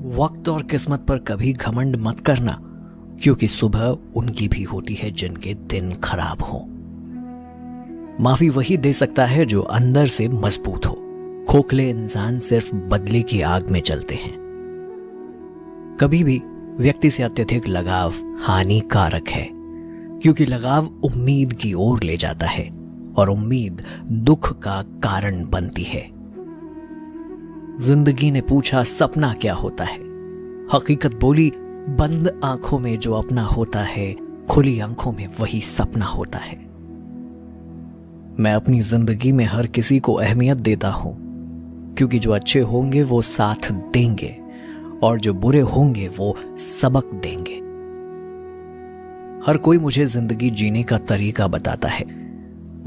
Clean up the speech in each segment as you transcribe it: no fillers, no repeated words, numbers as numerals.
वक्त और किस्मत पर कभी घमंड मत करना, क्योंकि सुबह उनकी भी होती है जिनके दिन खराब हो। माफी वही दे सकता है जो अंदर से मजबूत हो। खोखले इंसान सिर्फ बदले की आग में जलते हैं। कभी भी व्यक्ति से अत्यधिक लगाव हानिकारक है, क्योंकि लगाव उम्मीद की ओर ले जाता है और उम्मीद दुख का कारण बनती है। जिंदगी ने पूछा सपना क्या होता है। हकीकत बोली बंद आंखों में जो अपना होता है, खुली आंखों में वही सपना होता है। मैं अपनी जिंदगी में हर किसी को अहमियत देता हूं, क्योंकि जो अच्छे होंगे वो साथ देंगे और जो बुरे होंगे वो सबक देंगे। हर कोई मुझे जिंदगी जीने का तरीका बताता है।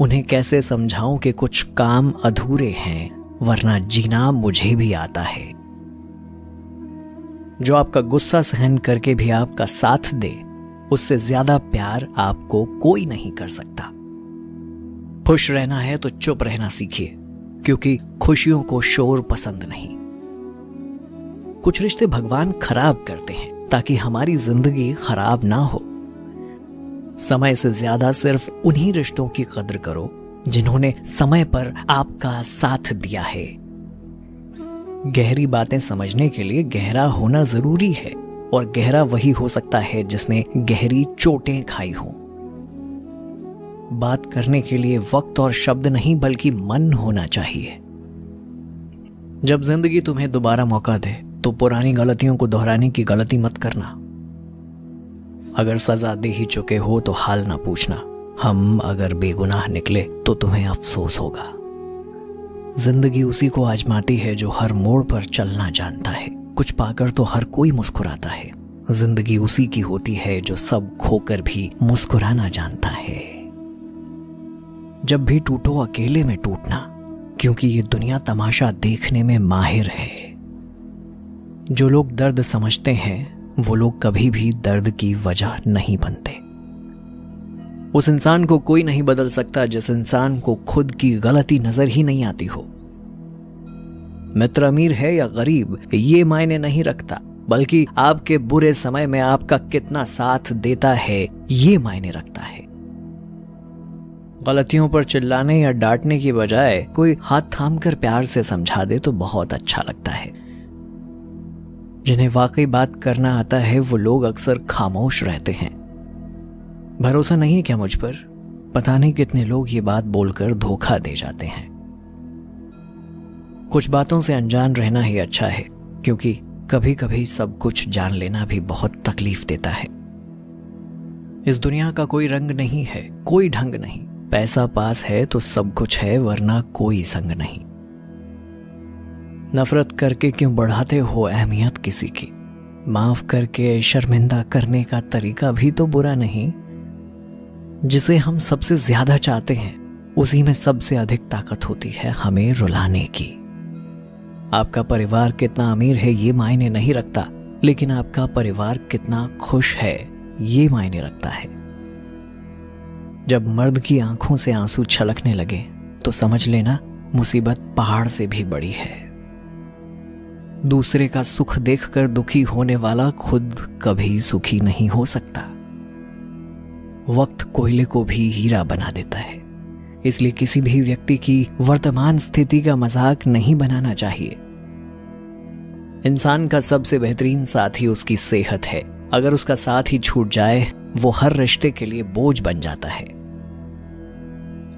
उन्हें कैसे समझाऊं कि कुछ काम अधूरे हैं, वरना जीना मुझे भी आता है। जो आपका गुस्सा सहन करके भी आपका साथ दे, उससे ज्यादा प्यार आपको कोई नहीं कर सकता। खुश रहना है तो चुप रहना सीखिए, क्योंकि खुशियों को शोर पसंद नहीं। कुछ रिश्ते भगवान खराब करते हैं ताकि हमारी जिंदगी खराब ना हो। समय से ज्यादा सिर्फ उन्हीं रिश्तों की कदर करो जिन्होंने समय पर आपका साथ दिया है। गहरी बातें समझने के लिए गहरा होना जरूरी है, और गहरा वही हो सकता है जिसने गहरी चोटें खाई हों। बात करने के लिए वक्त और शब्द नहीं, बल्कि मन होना चाहिए। जब जिंदगी तुम्हें दोबारा मौका दे तो पुरानी गलतियों को दोहराने की गलती मत करना। अगर सजा दे ही चुके हो तो हाल ना पूछना। हम अगर बेगुनाह निकले तो तुम्हें अफसोस होगा। जिंदगी उसी को आजमाती है जो हर मोड़ पर चलना जानता है। कुछ पाकर तो हर कोई मुस्कुराता है। जिंदगी उसी की होती है जो सब खोकर भी मुस्कुराना जानता है। जब भी टूटो अकेले में टूटना, क्योंकि ये दुनिया तमाशा देखने में माहिर है। जो लोग दर्द समझते हैं वो लोग कभी भी दर्द की वजह नहीं बनते। उस इंसान को कोई नहीं बदल सकता जिस इंसान को खुद की गलती नजर ही नहीं आती हो। मित्र अमीर है या गरीब ये मायने नहीं रखता, बल्कि आपके बुरे समय में आपका कितना साथ देता है ये मायने रखता है। गलतियों पर चिल्लाने या डांटने की बजाय कोई हाथ थामकर प्यार से समझा दे तो बहुत अच्छा लगता है। जिन्हें वाकई बात करना आता है वो लोग अक्सर खामोश रहते हैं। भरोसा नहीं है क्या मुझ पर? पता नहीं कितने लोग ये बात बोलकर धोखा दे जाते हैं। कुछ बातों से अनजान रहना ही अच्छा है, क्योंकि कभी कभी सब कुछ जान लेना भी बहुत तकलीफ देता है। इस दुनिया का कोई रंग नहीं है, कोई ढंग नहीं। पैसा पास है तो सब कुछ है, वरना कोई संग नहीं। नफरत करके क्यों बढ़ाते हो अहमियत किसी की? माफ करके शर्मिंदा करने का तरीका भी तो बुरा नहीं। जिसे हम सबसे ज्यादा चाहते हैं उसी में सबसे अधिक ताकत होती है हमें रुलाने की। आपका परिवार कितना अमीर है ये मायने नहीं रखता, लेकिन आपका परिवार कितना खुश है ये मायने रखता है। जब मर्द की आंखों से आंसू छलकने लगे तो समझ लेना मुसीबत पहाड़ से भी बड़ी है। दूसरे का सुख देखकर दुखी होने वाला खुद कभी सुखी नहीं हो सकता। वक्त कोयले को भी हीरा बना देता है, इसलिए किसी भी व्यक्ति की वर्तमान स्थिति का मजाक नहीं बनाना चाहिए। इंसान का सबसे बेहतरीन साथी उसकी सेहत है। अगर उसका साथ ही छूट जाए वो हर रिश्ते के लिए बोझ बन जाता है।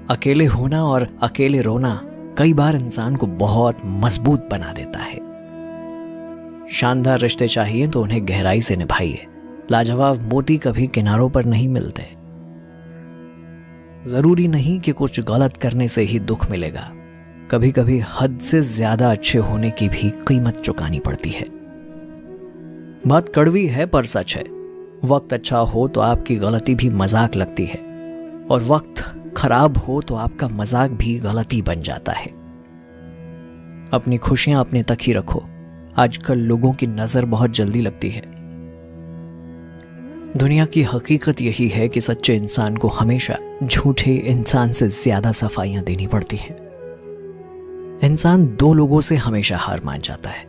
अकेले होना और अकेले रोना कई बार इंसान को बहुत मजबूत बना देता है। शानदार रिश्ते चाहिए तो उन्हें गहराई से निभाइए। लाजवाब मोती कभी किनारों पर नहीं मिलते। जरूरी नहीं कि कुछ गलत करने से ही दुख मिलेगा। कभी कभी हद से ज्यादा अच्छे होने की भी कीमत चुकानी पड़ती है। बात कड़वी है पर सच है। वक्त अच्छा हो तो आपकी गलती भी मजाक लगती है, और वक्त खराब हो तो आपका मजाक भी गलती बन जाता है। अपनी खुशियां अपने तक ही रखो। आजकल लोगों की नजर बहुत जल्दी लगती है। दुनिया की हकीकत यही है कि सच्चे इंसान को हमेशा झूठे इंसान से ज्यादा सफाइयां देनी पड़ती हैं। इंसान दो लोगों से हमेशा हार मान जाता है,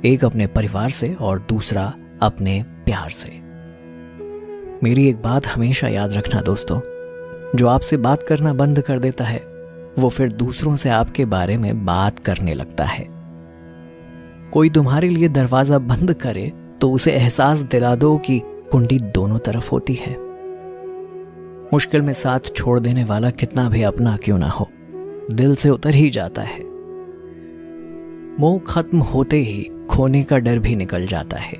एक अपने परिवार से और दूसरा अपने प्यार से। मेरी एक बात हमेशा याद रखना दोस्तों, जो आपसे बात करना बंद कर देता है वो फिर दूसरों से आपके बारे में बात करने लगता है। कोई तुम्हारे लिए दरवाजा बंद करे तो उसे एहसास दिला दो कि कुंडी दोनों तरफ होती है। मुश्किल में साथ छोड़ देने वाला कितना भी अपना क्यों ना हो, दिल से उतर ही जाता है। मोह खत्म होते ही खोने का डर भी निकल जाता है,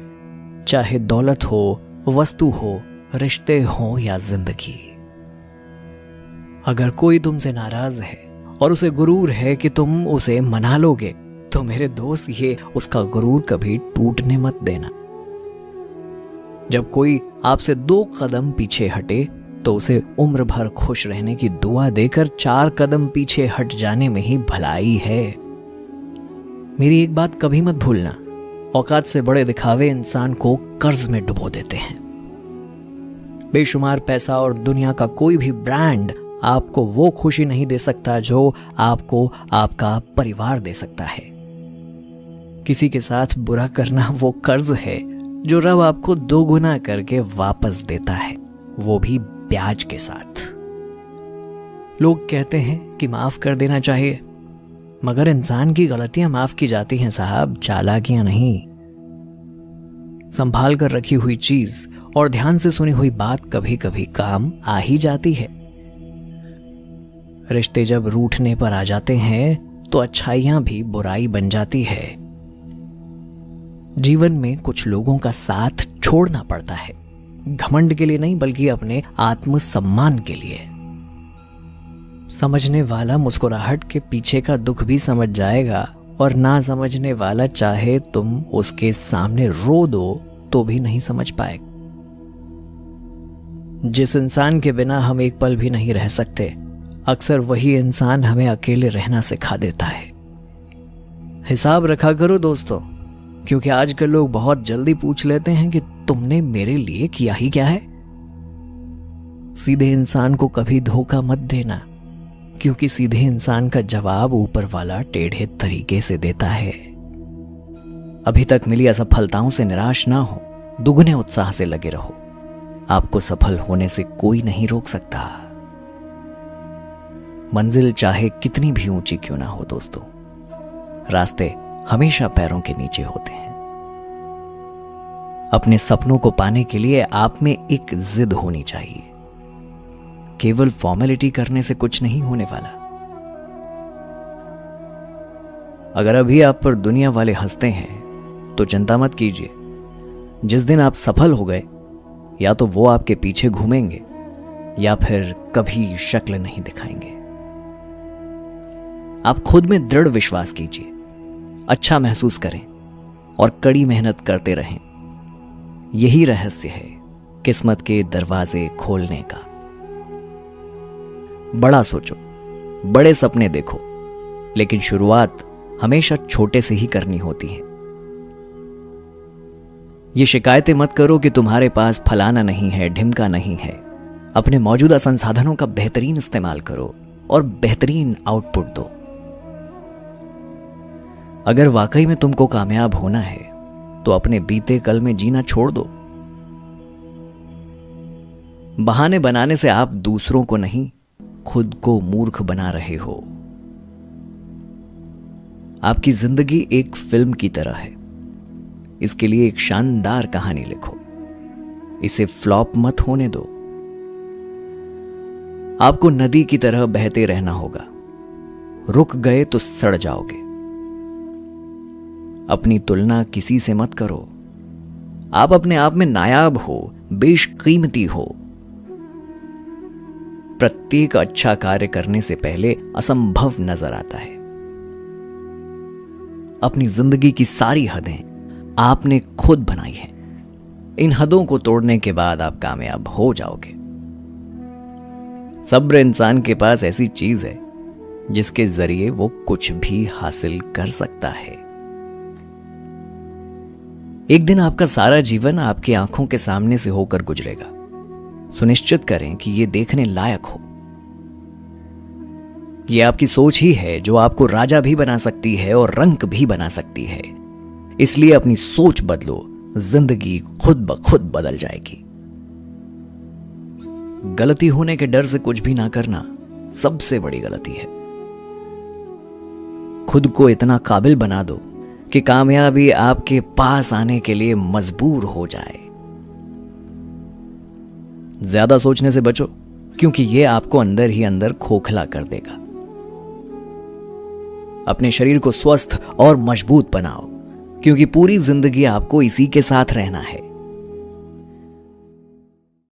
चाहे दौलत हो, वस्तु हो, रिश्ते हो या जिंदगी। अगर कोई तुमसे नाराज है और उसे गुरूर है कि तुम उसे मना लोगे, तो मेरे दोस्त ये उसका गुरूर कभी टूटने मत देना। जब कोई आपसे 2 कदम पीछे हटे तो उसे उम्र भर खुश रहने की दुआ देकर 4 कदम पीछे हट जाने में ही भलाई है। मेरी एक बात कभी मत भूलना, औकात से बड़े दिखावे इंसान को कर्ज में डुबो देते हैं। बेशुमार पैसा और दुनिया का कोई भी ब्रांड आपको वो खुशी नहीं दे सकता जो आपको आपका परिवार दे सकता है। किसी के साथ बुरा करना वो कर्ज है जो रब आपको 2 गुना करके वापस देता है, वो भी ब्याज के साथ। लोग कहते हैं कि माफ कर देना चाहिए, मगर इंसान की गलतियां माफ की जाती हैं साहब, चालाकियां नहीं। संभाल कर रखी हुई चीज और ध्यान से सुनी हुई बात कभी कभी काम आ ही जाती है। रिश्ते जब रूठने पर आ जाते हैं तो अच्छाइयां भी बुराई बन जाती है। जीवन में कुछ लोगों का साथ छोड़ना पड़ता है, घमंड के लिए नहीं बल्कि अपने आत्मसम्मान के लिए। समझने वाला मुस्कुराहट के पीछे का दुख भी समझ जाएगा, और ना समझने वाला चाहे तुम उसके सामने रो दो तो भी नहीं समझ पाएगा। जिस इंसान के बिना हम एक पल भी नहीं रह सकते, अक्सर वही इंसान हमें अकेले रहना सिखा देता है। हिसाब रखा करो दोस्तों, क्योंकि आजकल लोग बहुत जल्दी पूछ लेते हैं कि तुमने मेरे लिए किया ही क्या है। सीधे इंसान को कभी धोखा मत देना, क्योंकि सीधे इंसान का जवाब ऊपर वाला टेढ़े तरीके से देता है। अभी तक मिली असफलताओं से निराश ना हो, दुगने उत्साह से लगे रहो। आपको सफल होने से कोई नहीं रोक सकता। मंजिल चाहे कितनी भी ऊंची क्यों ना हो दोस्तों, रास्ते हमेशा पैरों के नीचे होते हैं। अपने सपनों को पाने के लिए आप में एक जिद होनी चाहिए। केवल फॉर्मेलिटी करने से कुछ नहीं होने वाला। अगर अभी आप पर दुनिया वाले हंसते हैं तो चिंता मत कीजिए। जिस दिन आप सफल हो गए, या तो वो आपके पीछे घूमेंगे या फिर कभी शक्ल नहीं दिखाएंगे। आप खुद में दृढ़ विश्वास कीजिए, अच्छा महसूस करें और कड़ी मेहनत करते रहें। यही रहस्य है किस्मत के दरवाजे खोलने का। बड़ा सोचो, बड़े सपने देखो, लेकिन शुरुआत हमेशा छोटे से ही करनी होती है। ये शिकायतें मत करो कि तुम्हारे पास फलाना नहीं है, ढिमका नहीं है। अपने मौजूदा संसाधनों का बेहतरीन इस्तेमाल करो और बेहतरीन आउटपुट दो। अगर वाकई में तुमको कामयाब होना है तो अपने बीते कल में जीना छोड़ दो। बहाने बनाने से आप दूसरों को नहीं, खुद को मूर्ख बना रहे हो। आपकी जिंदगी एक फिल्म की तरह है। इसके लिए एक शानदार कहानी लिखो, इसे फ्लॉप मत होने दो। आपको नदी की तरह बहते रहना होगा, रुक गए तो सड़ जाओगे। अपनी तुलना किसी से मत करो। आप अपने आप में नायाब हो, बेशकीमती हो। प्रत्येक अच्छा कार्य करने से पहले असंभव नजर आता है। अपनी जिंदगी की सारी हदें आपने खुद बनाई हैं। इन हदों को तोड़ने के बाद आप कामयाब हो जाओगे। सब्र इंसान के पास ऐसी चीज है जिसके जरिए वो कुछ भी हासिल कर सकता है। एक दिन आपका सारा जीवन आपकी आंखों के सामने से होकर गुजरेगा। सुनिश्चित करें कि यह देखने लायक हो। यह आपकी सोच ही है जो आपको राजा भी बना सकती है और रंक भी बना सकती है। इसलिए अपनी सोच बदलो, जिंदगी खुद ब खुद बदल जाएगी। गलती होने के डर से कुछ भी ना करना सबसे बड़ी गलती है। खुद को इतना काबिल बना दो कि कामयाबी आपके पास आने के लिए मजबूर हो जाए। ज्यादा सोचने से बचो, क्योंकि यह आपको अंदर ही अंदर खोखला कर देगा। अपने शरीर को स्वस्थ और मजबूत बनाओ, क्योंकि पूरी जिंदगी आपको इसी के साथ रहना है।